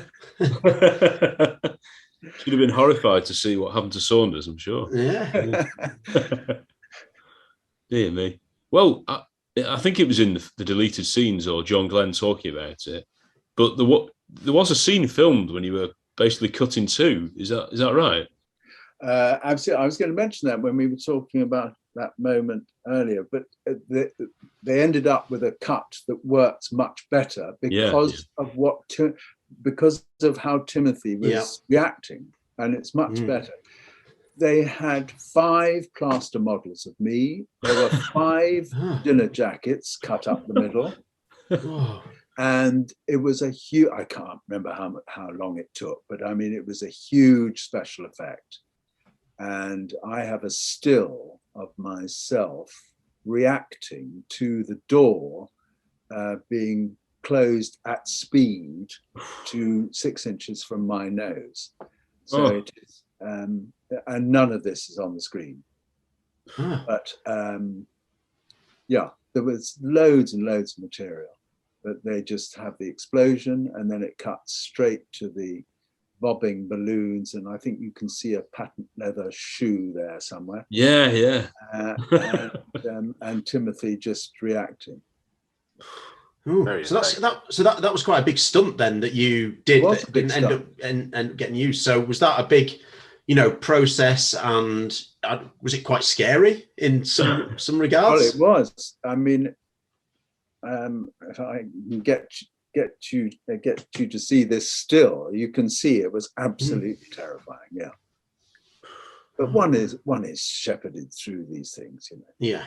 S1: She'd have been horrified to see what happened to Saunders, I'm sure.
S3: Yeah.
S1: Dear me. Well, I think it was in the deleted scenes or John Glenn talking about it, but there was a scene filmed when you were basically cut in two. Is that right?
S2: Absolutely. I was going to mention that when we were talking about that moment earlier, but they ended up with a cut that works much better because of how Timothy was reacting, and it's much better. They had 5 plaster models of me. There were 5 dinner jackets cut up the middle. And it was a huge, I can't remember how long it took, but I mean, it was a huge special effect. And I have a still of myself reacting to the door being closed at speed to 6 inches from my nose. So it is, and none of this is on the screen. But there was loads and loads of material, but they just have the explosion and then it cuts straight to the bobbing balloons, and I think you can see a patent leather shoe there somewhere.
S1: Yeah.
S2: And Timothy just reacting.
S3: So that was quite a big stunt then that you did that didn't end up and getting used. So was that a big, process, and was it quite scary in some regards?
S2: Well, it was. I mean, if I can get you to see this still, you can see it was absolutely terrifying. Yeah. But one is shepherded through these things,
S3: Yeah.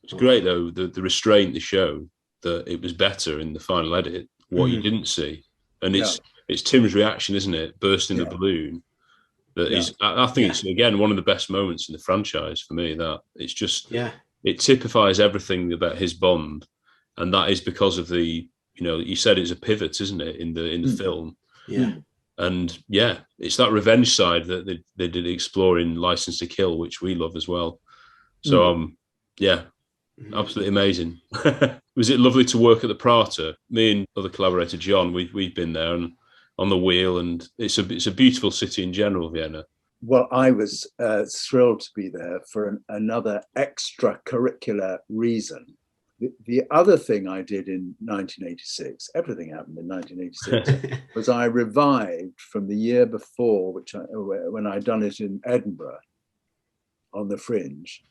S1: It's great though, the restraint they show that it was better in the final edit, what you didn't see. And it's Tim's reaction, isn't it? Bursting the balloon. That is, I think it's again one of the best moments in the franchise for me. That it's just it typifies everything about his Bond. And that is because of the, you said it's a pivot, isn't it, in the film?
S3: Yeah.
S1: And it's that revenge side that they did explore in License to Kill, which we love as well. So, absolutely amazing. Was it lovely to work at the Prater? Me and other collaborator John, we've been there and on the wheel, and it's a beautiful city in general, Vienna.
S2: Well, I was thrilled to be there for another extracurricular reason. The other thing I did in 1986, everything happened in 1986, was I revived from the year before, when I'd done it in Edinburgh on the Fringe,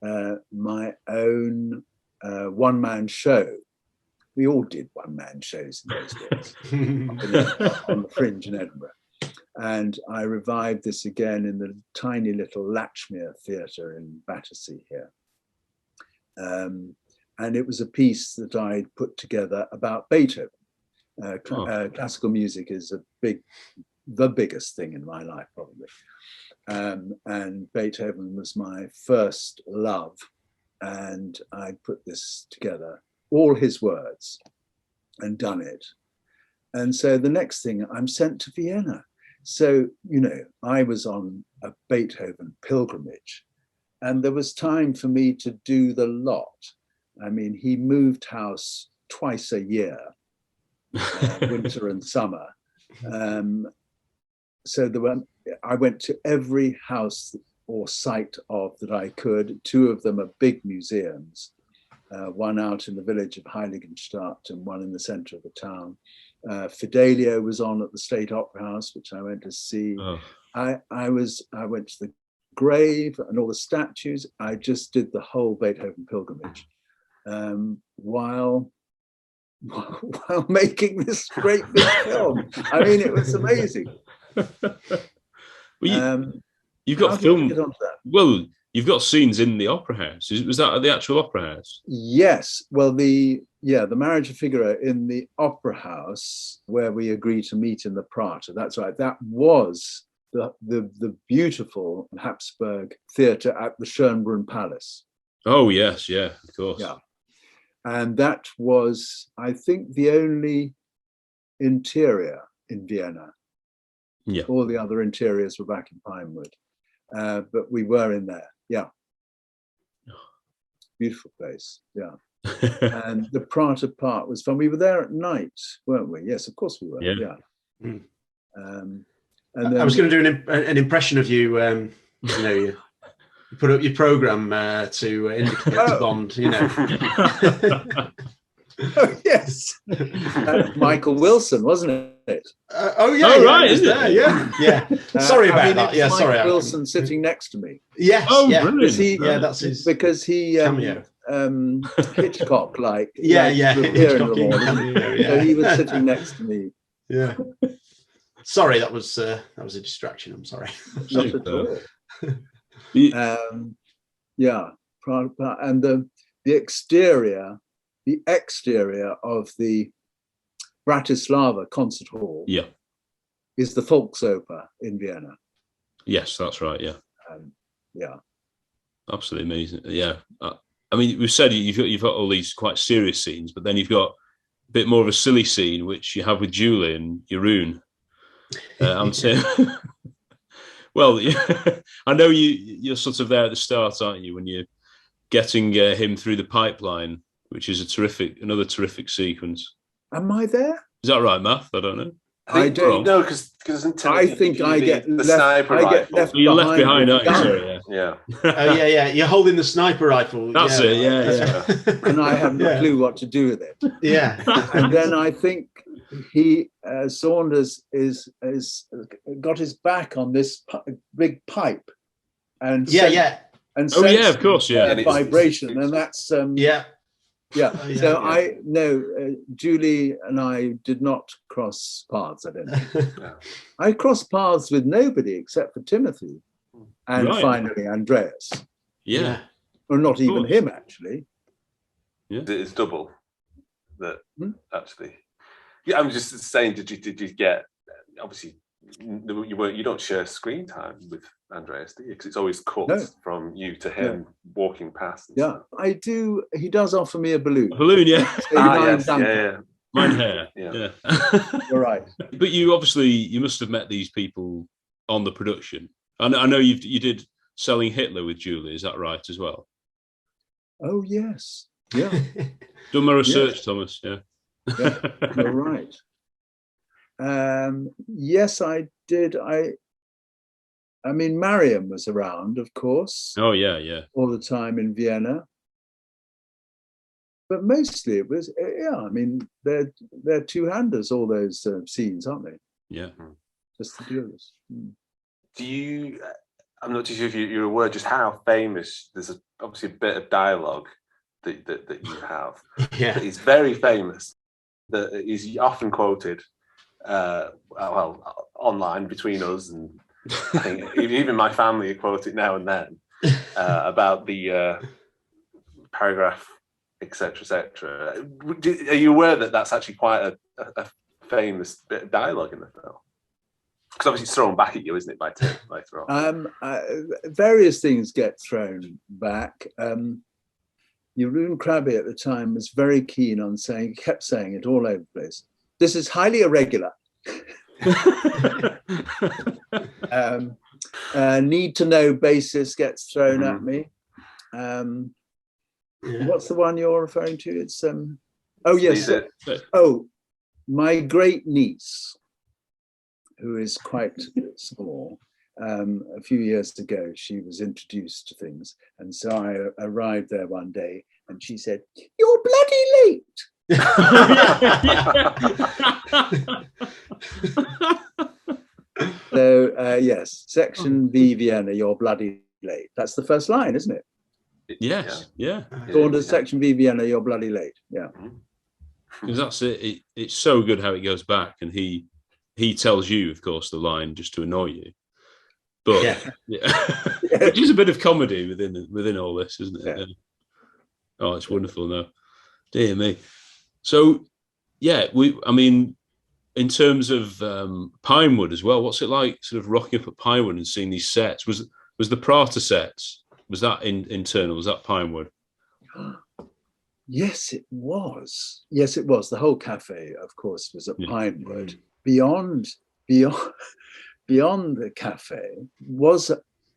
S2: my own one-man show. We all did one-man shows in those days on the Fringe in Edinburgh. And I revived this again in the tiny little Latchmere Theatre in Battersea here. And it was a piece that I put together about Beethoven. Classical music is the biggest thing in my life, probably. And Beethoven was my first love. And I put this together, all his words, and done it. And so the next thing, I'm sent to Vienna So, you know, I was on a Beethoven pilgrimage, and there was time for me to do the lot. I mean, he moved house twice a year, winter and summer. So I went to every house or site of that I could. Two of them are big museums, one out in the village of Heiligenstadt and one in the center of the town. Fidelio was on at the State Opera House, which I went to see.
S1: Oh.
S2: I went to the grave and all the statues. I just did the whole Beethoven pilgrimage while making this great big film. I mean, it was amazing.
S1: Well, you've got film. Well, you've got scenes in the opera house. Was that at the actual opera house?
S2: Yes. Well, the Marriage of Figaro in the opera house where we agreed to meet in the Prater. That's right. That was the beautiful Habsburg theatre at the Schönbrunn Palace.
S1: Oh yes, yeah, of course.
S2: Yeah, and that was, I think, the only interior in Vienna.
S1: Yeah,
S2: all the other interiors were back in Pinewood, but we were in there. Yeah, beautiful place. Yeah. And the Prater part was fun. We were there at night, weren't we? Yes, of course we were. Yeah.
S3: Mm.
S2: And then
S3: I was going to do an impression of you. You know, you put up your program to indicate to Bond. You know.
S2: Oh yes, Michael Wilson, wasn't it?
S3: Oh yeah,
S1: oh, right, is
S3: there? Yeah. Sorry about that. Yeah, sorry.
S2: Michael Wilson sitting next to me.
S3: Yes.
S1: Oh,
S3: yeah.
S1: Brilliant.
S3: Yeah, that's his
S2: because he
S3: cameo.
S2: Hitchcock like
S3: Hitchcock
S2: cameo, yeah. So he was sitting next to me.
S3: Yeah. Sorry, that was a distraction. I'm sorry.
S2: Not at all. Yeah, and the exterior of the Bratislava Concert Hall, is the Volksoper in Vienna.
S1: Yes, that's right. Yeah.
S2: Yeah.
S1: Absolutely amazing. Yeah. I mean, we've said you've got all these quite serious scenes, but then you've got a bit more of a silly scene, which you have with Julie and Jeroen. Well, I know you're sort of there at the start, aren't you, when you're getting him through the pipeline, which is another terrific sequence.
S2: Am I there?
S1: Is that right, Math? I don't know.
S4: I don't know, because
S2: I think I get
S4: the
S2: left.
S4: sniper
S2: I get
S4: rifle.
S2: left
S1: You're left behind,
S2: with
S1: aren't you?
S2: the
S1: Sorry,
S4: Yeah.
S3: Oh yeah. You're holding the sniper rifle.
S1: That's it. Yeah.
S2: and I haven't a clue what to do with it.
S3: Yeah.
S2: And then I think Saunders is got his back on this big pipe, and and
S1: of course,
S2: vibration, and that's
S3: Yeah.
S2: Julie and I did not cross paths. I don't think. I crossed paths with nobody except for Timothy, and finally Andreas.
S1: Yeah.
S2: Or not even him, actually.
S1: Yeah,
S4: it's double. That actually. Yeah, I'm just saying. Did you get? Obviously, you don't share screen time with Andreas, do you? Because it's always cut from you to him walking past.
S2: Stuff. I do. He does offer me a balloon.
S1: A balloon, yeah.
S2: Mine
S1: hair. Yeah.
S2: You're right.
S1: But you must have met these people on the production. I know you did Selling Hitler with Julie. Is that right as well?
S2: Oh yes. Yeah.
S1: Done my research, Thomas. Yeah.
S2: You're right. Yes, I did. I mean, Mariam was around, of course.
S1: Oh yeah.
S2: All the time in Vienna. But mostly it was, I mean, they're two-handers, all those scenes, aren't they?
S1: Yeah.
S2: Just to do this.
S4: Do you? I'm not too sure if you're aware just how famous. There's obviously a bit of dialogue that you have.
S3: Yeah.
S4: That is very famous. That is often quoted. Online between us, and I think even my family quote it now and then about the paragraph, etc. Are you aware that that's actually quite a famous bit of dialogue in the film? Because obviously it's thrown back at you, isn't it, by Tim later on?
S2: Various things get thrown back. Jeroen Krabbe at the time was very keen on kept saying it all over the place. This is highly irregular. Need to know basis gets thrown at me. What's the one you're referring to? It's oh yes. Oh, my great niece, who is quite small. A few years ago, she was introduced to things, and so I arrived there one day, and she said, "You're bloody late." So yes, section V Vienna, you're bloody late. That's the first line, isn't it?
S1: Yes, yeah.
S2: Saunders, section V Vienna, you're bloody late. Yeah,
S1: because that's it. It's so good how it goes back, and he tells you, of course, the line just to annoy you. But which is a bit of comedy within all this, isn't it? Yeah. Oh, it's wonderful. No, dear me. So, yeah, I mean, in terms of Pinewood as well, what's it like, sort of rocking up at Pinewood and seeing these sets? Was the Prata sets? Was that internal? Was that Pinewood?
S2: Yes, it was. Yes, it was. The whole cafe, of course, was at Pinewood. Beyond the cafe was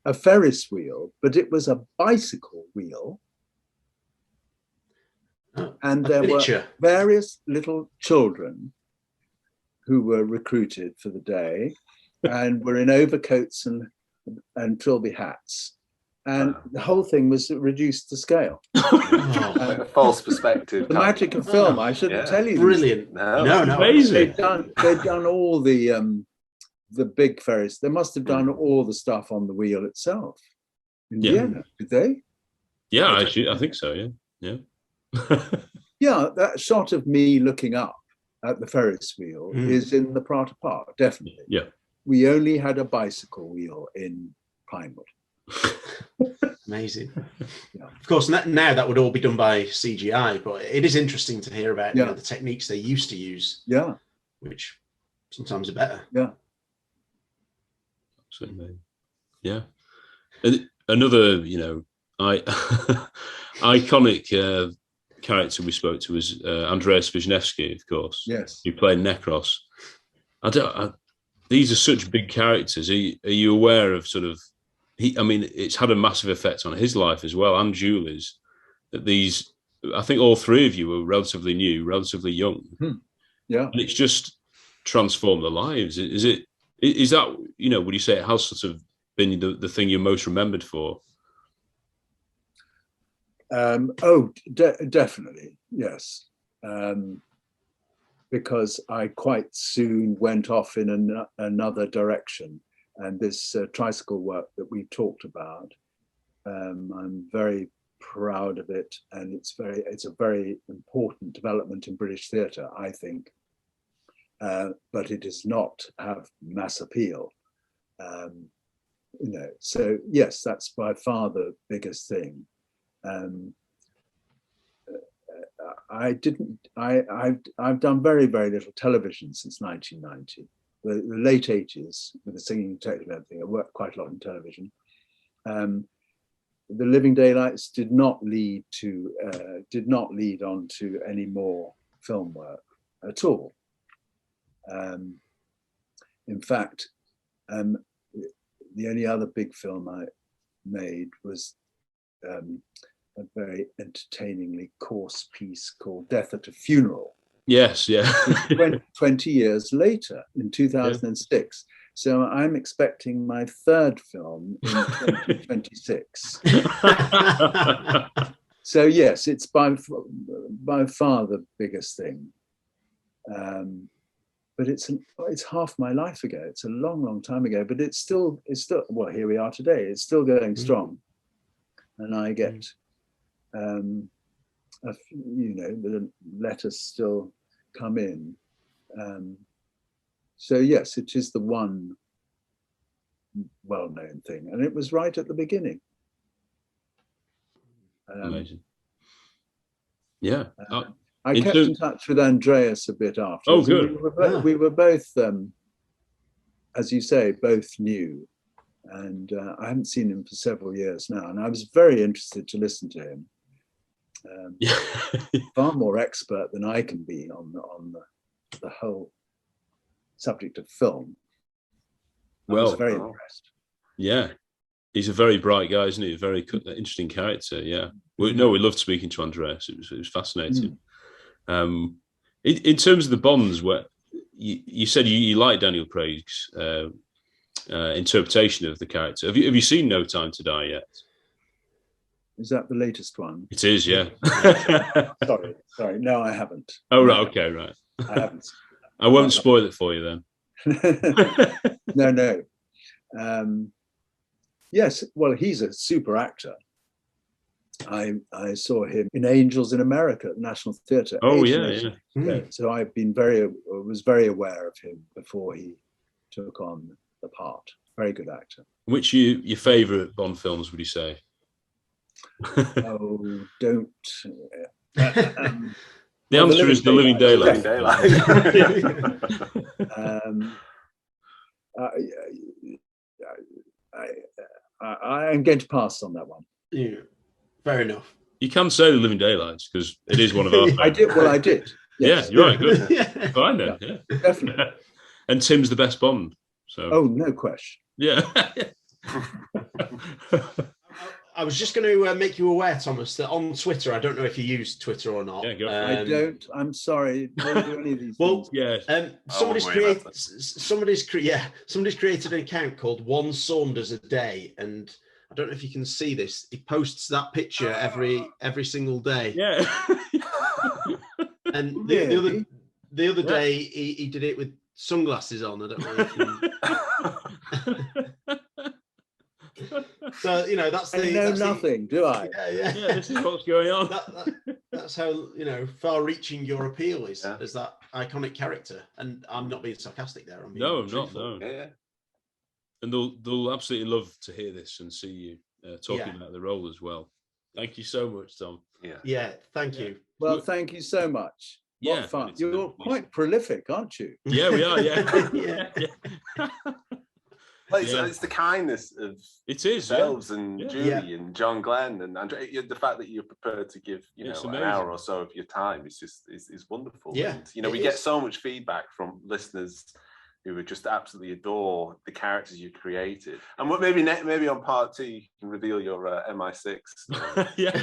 S2: a Ferris wheel, but it was a bicycle wheel. And there were various little children who were recruited for the day and were in overcoats and trilby hats. And the whole thing was reduced to scale.
S4: Like a false perspective.
S2: The magic of film, I shouldn't tell you.
S3: Brilliant. No,
S1: amazing.
S2: They'd done all the big Ferris. They must have done all the stuff on the wheel itself in Vienna, did they?
S1: Yeah, actually, I think so. Yeah.
S2: Yeah, that shot of me looking up at the Ferris wheel is in the Prata Park, definitely.
S1: Yeah.
S2: We only had a bicycle wheel in Pinewood.
S3: Amazing. Yeah. Of course, now that would all be done by CGI, but it is interesting to hear about the techniques they used to use.
S2: Yeah.
S3: Which sometimes are better.
S2: Yeah.
S1: Absolutely. Yeah. And another, iconic character we spoke to was Andreas Wisniewski, of course.
S2: Yes.
S1: Who played Necros. These are such big characters. Are you aware of sort of? It's had a massive effect on his life as well, and Julie's. That I think all three of you were relatively new, relatively young.
S2: Yeah.
S1: And it's just transformed their lives. Is that, would you say it has sort of been the thing you're most remembered for?
S2: Definitely, yes. Because I quite soon went off in another direction. And this tricycle work that we talked about, I'm very proud of it, and it's a very important development in British theatre, I think. But it does not have mass appeal. So yes, that's by far the biggest thing. I've done very, very little television since 1990. The late 80s with the singing detective and everything. I worked quite a lot in television. The Living Daylights did not lead on to any more film work at all. In fact, the only other big film I made was a very entertainingly coarse piece called Death at a Funeral.
S1: Yes, yeah.
S2: 20 years later, in 2006. So I'm expecting my third film in 2026. So yes, it's by far the biggest thing. But it's half my life ago. It's a long, long time ago. But it's still well, here we are today. It's still going strong, and I get the letters still come in. So yes, it is the one well-known thing, and it was right at the beginning.
S1: Amazing. Yeah.
S2: I kept in touch with Andreas a bit after.
S1: Oh, good.
S2: We were both, as you say, both new, and I haven't seen him for several years now, and I was very interested to listen to him. Far more expert than I can be on the whole subject of film. I was very impressed.
S1: Yeah, he's a very bright guy, isn't he? A very interesting character. Yeah, we loved speaking to Andreas. It was fascinating. In terms of the Bonds, where you said you like Daniel Craig's interpretation of the character. Have you seen No Time to Die yet?
S2: Is that the latest one?
S1: It is, yeah.
S2: Sorry. No, I haven't.
S1: Oh, right. Okay, right.
S2: I haven't.
S1: I won't spoil it for you then.
S2: No. Yes, well, he's a super actor. I saw him in Angels in America at the National Theatre.
S1: Oh, yeah.
S2: So I've been was very aware of him before he took on the part. Very good actor.
S1: Which your favourite Bond films would you say?
S2: Oh, don't.
S1: The answer is The Living Daylight.
S2: I am going to pass on that one.
S3: Yeah, fair enough.
S1: You can say The Living Daylights because it is one of our.
S2: I did. Yes.
S1: Yeah, you're right. Good. Fine then. Yeah.
S2: Definitely.
S1: And Tim's the best Bond. So.
S2: Oh, no question.
S1: Yeah.
S3: I was just going to make you aware, Thomas, that on Twitter, I don't know if you use Twitter or not.
S1: Yeah, go for
S2: I don't. I'm sorry. Don't do any of these things.
S1: Yeah.
S3: Somebody's created an account called One Saunders a Day, and I don't know if you can see this. He posts that picture every single day.
S1: Yeah.
S3: And the other day he did it with sunglasses on. I don't know if you... So that's
S2: I know nothing, do I?
S3: Yeah.
S1: This is what's going on.
S3: That's how far-reaching your appeal is as that iconic character. And I'm not being sarcastic there. I'm not.
S1: No. Yeah. And they'll absolutely love to hear this and see you talking about the role as well. Thank you so much, Tom.
S3: Yeah. Thank you.
S2: Well, thank you so much. What fun! You're quite prolific, aren't you?
S1: Yeah, we are. Yeah.
S4: It's the kindness of yourselves and Julie and John Glenn and Andrea. The fact that you're prepared to give an hour or so of your time is wonderful.
S3: Yeah,
S4: and, we get so much feedback from listeners who would just absolutely adore the characters you created. And what maybe on part 2 you can reveal your MI6.
S1: Yeah.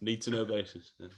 S1: Need to know basis. Yeah.